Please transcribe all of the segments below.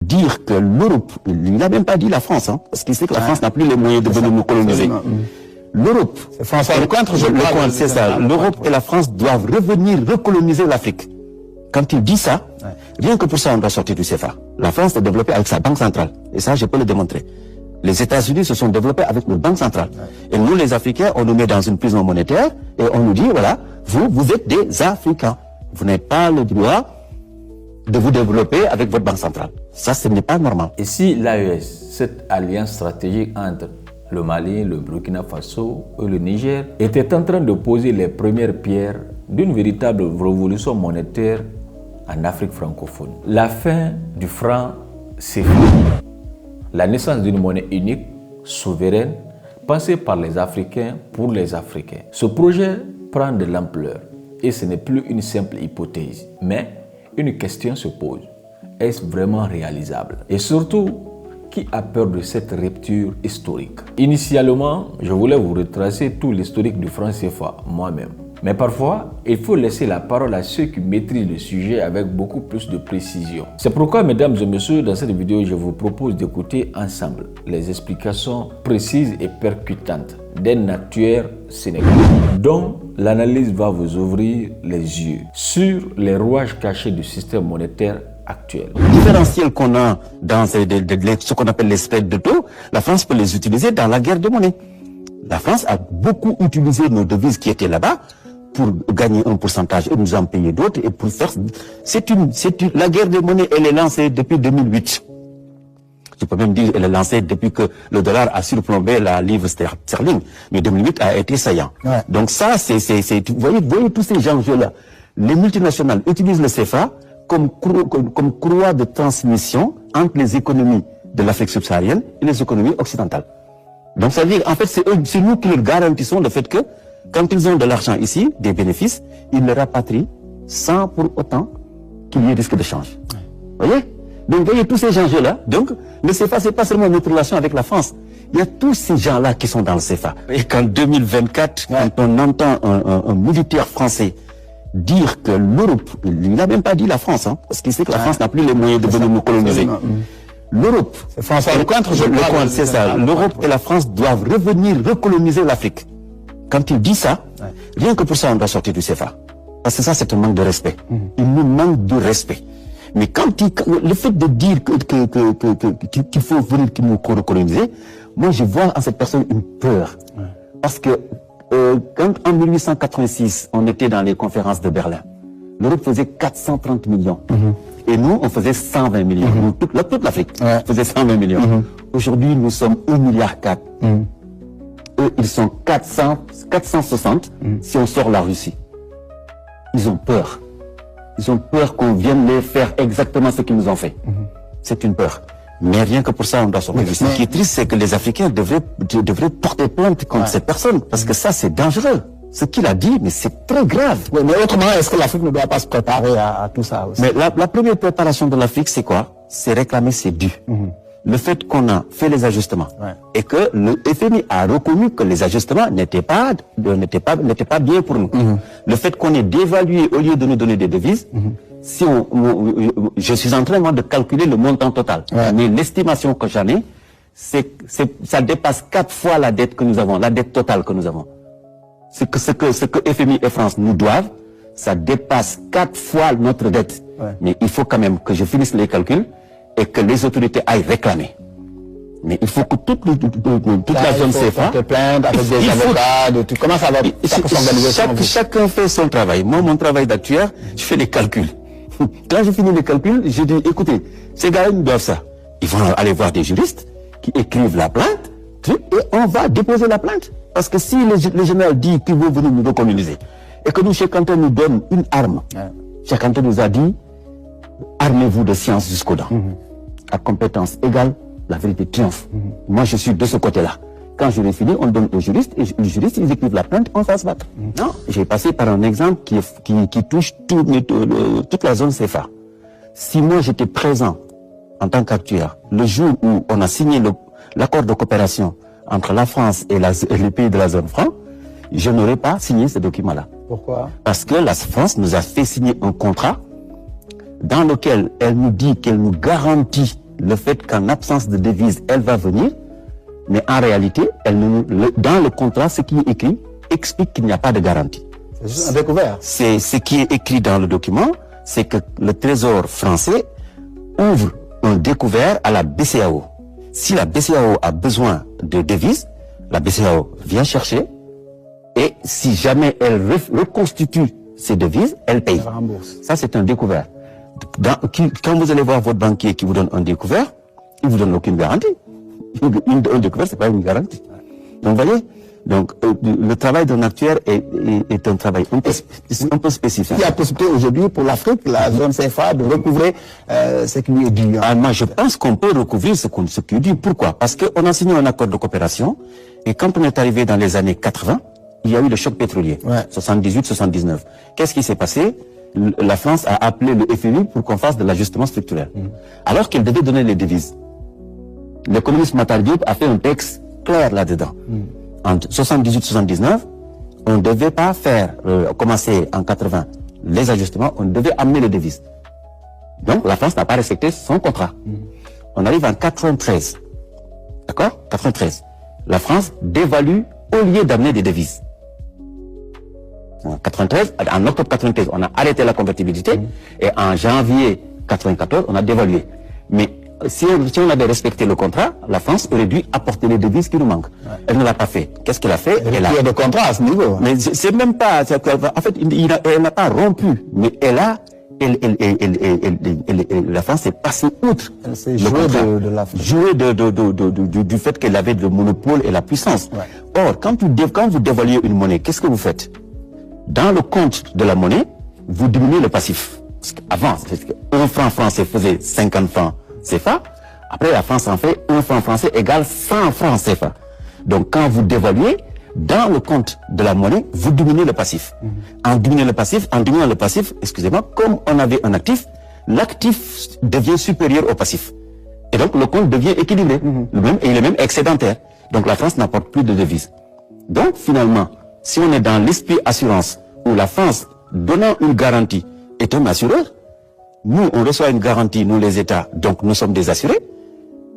dire que l'Europe, il n'a même pas dit la France, hein, parce qu'il sait que la France n'a plus les moyens de venir nous coloniser. L'Europe, c'est ça. L'Europe et la France doivent revenir recoloniser l'Afrique. Quand il dit ça, rien que pour ça, on doit sortir du CFA. La France s'est développée avec sa banque centrale. Et ça, je peux le démontrer. Les États-Unis se sont développés avec leur banque centrale. Et nous, les Africains, on nous met dans une prison monétaire et on nous dit, voilà, vous êtes des Africains. Vous n'avez pas le droit de vous développer avec votre banque centrale. Ça, ce n'est pas normal. Et si l'AES, cette alliance stratégique entre le Mali, le Burkina Faso et le Niger, était en train de poser les premières pierres d'une véritable révolution monétaire en Afrique francophone. La fin du franc CFA, la naissance d'une monnaie unique, souveraine, pensée par les Africains pour les Africains. Ce projet prend de l'ampleur et ce n'est plus une simple hypothèse, mais une question se pose. Est-ce vraiment réalisable? Et surtout, qui a peur de cette rupture historique? Initialement, je voulais vous retracer tout l'historique du franc CFA, moi-même. Mais parfois, il faut laisser la parole à ceux qui maîtrisent le sujet avec beaucoup plus de précision. C'est pourquoi, mesdames et messieurs, dans cette vidéo, je vous propose d'écouter ensemble les explications précises et percutantes d'un actuaire sénégalais, dont l'analyse va vous ouvrir les yeux sur les rouages cachés du système monétaire actuel. Le différentiel qu'on a dans ce qu'on appelle les spreads de taux, la France peut les utiliser dans la guerre de monnaie. La France a beaucoup utilisé nos devises qui étaient là-bas pour gagner un pourcentage et nous en payer d'autres et pour faire... La guerre de monnaie, elle est lancée depuis 2008. Je peux même dire qu'elle est lancée depuis que le dollar a surplombé la livre sterling. Mais 2008 a été saillant. Ouais. Donc ça, vous voyez tous ces enjeux-là. Les multinationales utilisent le CFA comme courroie de transmission entre les économies de l'Afrique subsaharienne et les économies occidentales. Donc ça veut dire, en fait, c'est nous qui leur garantissons le fait que quand ils ont de l'argent ici, des bénéfices, ils le rapatrient sans pour autant qu'il y ait risque de change. Vous voyez? Donc, vous voyez tous ces enjeux-là. Donc, le CFA, c'est pas seulement notre relation avec la France. Il y a tous ces gens-là qui sont dans le CFA. Et qu'en 2024, quand on entend un militaire français dire que l'Europe, il n'a même pas dit la France, hein, parce qu'il sait que la France n'a plus les moyens de venir nous coloniser. L'Europe, c'est ça. L'Europe et la France doivent revenir recoloniser l'Afrique. Quand il dit ça, rien que pour ça, on doit sortir du CFA. Parce que ça, c'est un manque de respect. Il nous manque de respect. Mais le fait de dire qu'il faut venir nous recoloniser, moi, je vois en cette personne une peur. Parce que quand en 1886, on était dans les conférences de Berlin, l'Europe faisait 430 millions. Et nous, on faisait 120 millions. Nous, toute l'Afrique faisait 120 millions. Aujourd'hui, nous sommes 1,4 milliard. Eux, ils sont 460 si on sort la Russie. Ils ont peur. Ils ont peur qu'on vienne les faire exactement ce qu'ils nous ont fait. C'est une peur. Mais rien que pour ça, on doit sortir. Ce qui est triste, c'est que les Africains devraient porter plainte contre cette personne. Parce que ça, c'est dangereux. Ce qu'il a dit, mais c'est très grave. Oui, mais autrement, est-ce que l'Afrique ne doit pas se préparer à tout ça aussi? Mais la première préparation de l'Afrique, c'est quoi? C'est réclamer ses dus. Le fait qu'on a fait les ajustements et que le FMI a reconnu que les ajustements n'étaient pas bien pour nous. Le fait qu'on ait dévalué au lieu de nous donner des devises, si je suis en train de calculer le montant total. Mais l'estimation que j'en ai, ça dépasse 4 fois la dette que nous avons, la dette totale que nous avons. Ce que FMI et France nous doivent, ça dépasse 4 fois notre dette. Mais il faut quand même que je finisse les calculs et que les autorités aillent réclamer. Mais il faut que toute la zone CFA... te plaindre avec des avocats, comment ça va s'organiser? Chacun fait son travail. Moi, mon travail d'actuaire, je fais les calculs. Quand je finis les calculs, je dis, écoutez, ces gars-là, ils doivent ça. Ils vont aller voir des juristes qui écrivent la plainte et on va déposer la plainte. Parce que si le général dit qu'il veut venir nous recoloniser et que nous, Cheikh Anta nous donne une arme, Cheikh Anta nous a dit, armez-vous de science jusqu'aux dents. À compétence égale, la vérité triomphe. Moi, je suis de ce côté-là. Quand je l'ai fini, on donne aux juristes, et les juristes, ils écrivent la plainte, on va se battre. Non, j'ai passé par un exemple qui touche toute la zone CFA. Si moi, j'étais présent en tant qu'actuaire, le jour où on a signé l'accord de coopération entre la France et les pays de la zone franc, je n'aurais pas signé ce document-là. Pourquoi? Parce que la France nous a fait signer un contrat dans lequel elle nous dit qu'elle nous garantit le fait qu'en absence de devise, elle va venir, mais en réalité, dans le contrat, ce qui est écrit explique qu'il n'y a pas de garantie. C'est juste un découvert. C'est ce qui est écrit dans le document, c'est que le Trésor français ouvre un découvert à la BCEAO. Si la BCEAO a besoin de devises, la BCEAO vient chercher et si jamais elle reconstitue ces devises, elle paye. Elle rembourse. Ça, c'est un découvert. Quand vous allez voir votre banquier qui vous donne un découvert, il vous donne aucune garantie. Un découvert, c'est pas une garantie. Donc, vous voyez, donc, le travail d'un actuaire est un travail un peu spécifique. Il y a possibilité aujourd'hui pour l'Afrique, la zone CFA, de recouvrer ce qui lui est dû. Moi, je pense qu'on peut recouvrir ce qui est dû. Pourquoi? Parce qu'on a signé un accord de coopération et quand on est arrivé dans les années 80, il y a eu le choc pétrolier, 78-79. Qu'est-ce qui s'est passé? La France a appelé le FMI pour qu'on fasse de l'ajustement structurel. Alors qu'elle devait donner les devises. L'économiste Matar Diop a fait un texte clair là-dedans. En 78-79, on ne devait pas commencer en 80 les ajustements, on devait amener les devises. Donc la France n'a pas respecté son contrat. On arrive en 93. D'accord? 93. La France dévalue au lieu d'amener des devises. En octobre 93, on a arrêté la convertibilité et en janvier 94, on a dévalué. Mais si on avait respecté le contrat, la France aurait dû apporter les devises qui nous manquent. Elle ne l'a pas fait. Qu'est-ce qu'elle a fait? Elle a de contrat à ce niveau. Mais c'est même pas. En fait, elle n'a pas rompu, mais la France est passée outre. Elle s'est jouée de l'Afrique. Jouée du fait qu'elle avait le monopole et la puissance. Or, quand vous dévaluez une monnaie, qu'est-ce que vous faites? Dans le compte de la monnaie, vous diminuez le passif. Parce qu'avant, un franc français faisait 50 francs CFA. Après, la France en fait 1 franc français égale 100 francs CFA. Donc, quand vous dévaluez, dans le compte de la monnaie, vous diminuez le passif. En diminuant le passif, excusez-moi, comme on avait un actif, l'actif devient supérieur au passif. Et donc, le compte devient équilibré. Et il est même excédentaire. Donc, la France n'apporte plus de devises. Donc, finalement, si on est dans l'esprit assurance, où la France, donnant une garantie, est un assureur, nous, on reçoit une garantie, nous les États, donc nous sommes des assurés.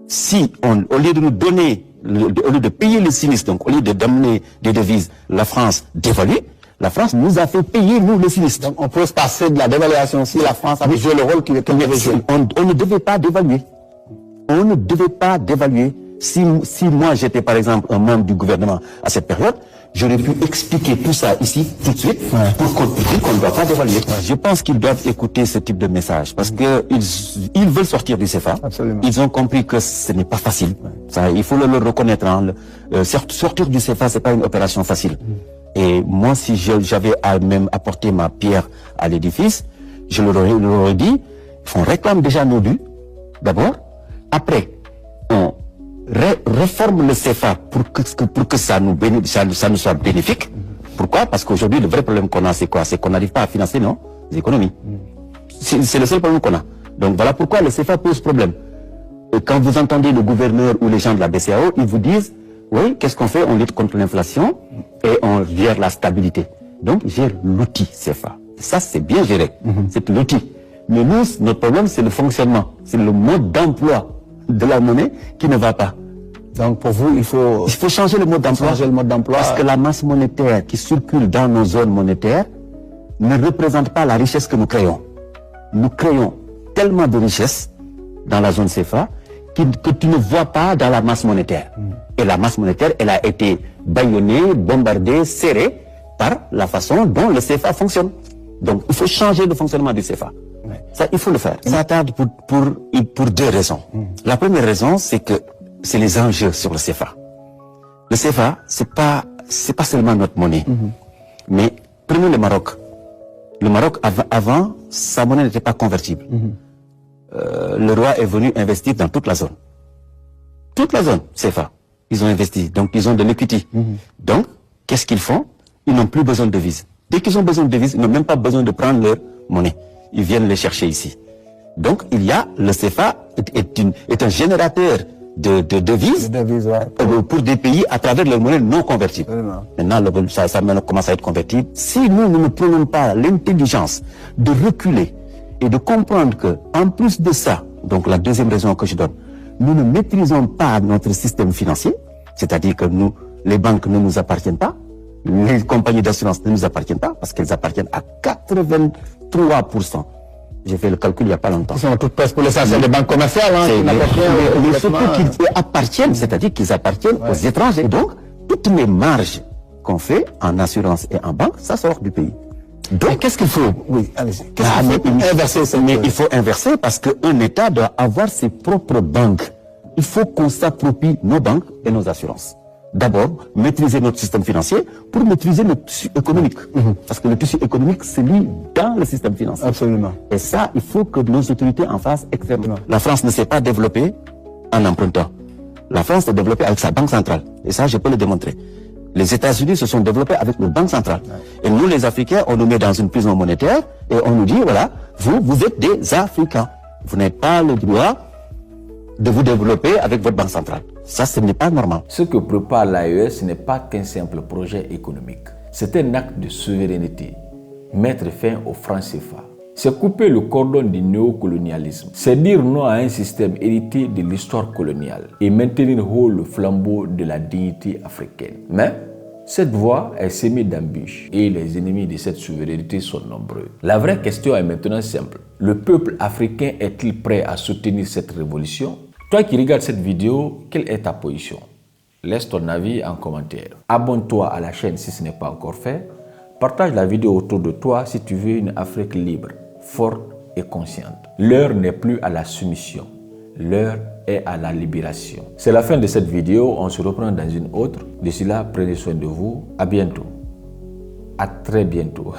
Si, au lieu de nous donner, au lieu de payer le sinistre, donc au lieu d'amener des devises, la France dévalue, la France nous a fait payer, nous, le sinistre. Donc on peut se passer de la dévaluation si la France avait joué le rôle qu'elle devait jouer. On ne devait pas dévaluer. On ne devait pas dévaluer. Si moi j'étais par exemple un membre du gouvernement à cette période, j'aurais pu expliquer tout ça ici tout de suite pour qu'on dise qu'on ne doit pas dévaluer. Je pense qu'ils doivent écouter ce type de message parce que ils veulent sortir du CFA. Absolument. Ils ont compris que ce n'est pas facile. Ça, il faut le reconnaître. Sortir du CFA, c'est pas une opération facile. Et moi, si j'avais à même apporté ma pierre à l'édifice, je leur aurais dit, on réclame déjà nos dus, d'abord. Après, on réforme le CFA pour que ça nous soit bénéfique. Pourquoi? Parce qu'aujourd'hui, le vrai problème qu'on a, c'est quoi? C'est qu'on n'arrive pas à financer nos économies. C'est le seul problème qu'on a. Donc voilà pourquoi le CFA pose problème. Et quand vous entendez le gouverneur ou les gens de la BCEAO, ils vous disent, oui, qu'est-ce qu'on fait? On lutte contre l'inflation et on gère la stabilité. Donc, gère l'outil CFA. Ça, c'est bien géré. C'est l'outil. Mais nous, notre problème, c'est le fonctionnement. C'est le mode d'emploi de la monnaie qui ne va pas. Donc pour vous, il faut changer le mode d'emploi. Parce que la masse monétaire qui circule dans nos zones monétaires ne représente pas la richesse que nous créons. Nous créons tellement de richesses dans la zone CFA que tu ne vois pas dans la masse monétaire. Et la masse monétaire, elle a été bâillonnée, bombardée, serrée par la façon dont le CFA fonctionne. Donc il faut changer le fonctionnement du CFA. Ça, il faut le faire. Ça tarde pour deux raisons. La première raison, c'est que c'est les enjeux sur le CFA. Le CFA, c'est pas seulement notre monnaie. Mais prenons le Maroc. Le Maroc, avant, sa monnaie n'était pas convertible. Le roi est venu investir dans toute la zone. Toute la zone, CFA. Ils ont investi. Donc, ils ont de l'equity. Donc, qu'est-ce qu'ils font? Ils n'ont plus besoin de devises. Dès qu'ils ont besoin de devises, ils n'ont même pas besoin de prendre leur monnaie. Ils viennent les chercher ici. Donc, le CFA est un générateur de devises pour des pays à travers leur monnaie non convertible. Maintenant, ça commence à être convertible. Si nous ne prenons pas l'intelligence de reculer et de comprendre que, en plus de ça, Donc la deuxième raison que je donne, nous ne maîtrisons pas notre système financier, c'est-à-dire que nous, les banques ne nous appartiennent pas, les compagnies d'assurance ne nous appartiennent pas, parce qu'elles appartiennent à 83%. J'ai fait le calcul il n'y a pas longtemps. Ils sont toutes presque pour l'essentiel des banques commerciales. Hein, mais surtout qu'ils appartiennent, c'est-à-dire qu'ils appartiennent aux étrangers. Donc, toutes les marges qu'on fait en assurance et en banque, ça sort du pays. Donc, qu'est-ce qu'il faut? Oui, allez-y. Il faut inverser parce qu'un État doit avoir ses propres banques. Il faut qu'on s'approprie nos banques et nos assurances. D'abord, maîtriser notre système financier pour maîtriser le tissu économique. Parce que le tissu économique se lie dans le système financier. Absolument. Et ça, il faut que nos autorités en fassent extrêmement. La France ne s'est pas développée en empruntant. La France s'est développée avec sa banque centrale. Et ça, je peux le démontrer. Les États-Unis se sont développés avec leur banque centrale. Et nous, les Africains, on nous met dans une prison monétaire et on nous dit, voilà, vous êtes des Africains. Vous n'avez pas le droit de vous développer avec votre banque centrale. Ça, ce n'est pas normal. Ce que prépare l'AES, ce n'est pas qu'un simple projet économique. C'est un acte de souveraineté. Mettre fin au franc CFA. C'est couper le cordon du néocolonialisme. C'est dire non à un système hérité de l'histoire coloniale et maintenir haut le flambeau de la dignité africaine. Mais cette voie est semée d'embûches et les ennemis de cette souveraineté sont nombreux. La vraie question est maintenant simple. Le peuple africain est-il prêt à soutenir cette révolution? Toi qui regardes cette vidéo, quelle est ta position? Laisse ton avis en commentaire. Abonne-toi à la chaîne si ce n'est pas encore fait. Partage la vidéo autour de toi si tu veux une Afrique libre, forte et consciente. L'heure n'est plus à la soumission. L'heure est à la libération. C'est la fin de cette vidéo. On se reprend dans une autre. D'ici là, prenez soin de vous. À bientôt. À très bientôt.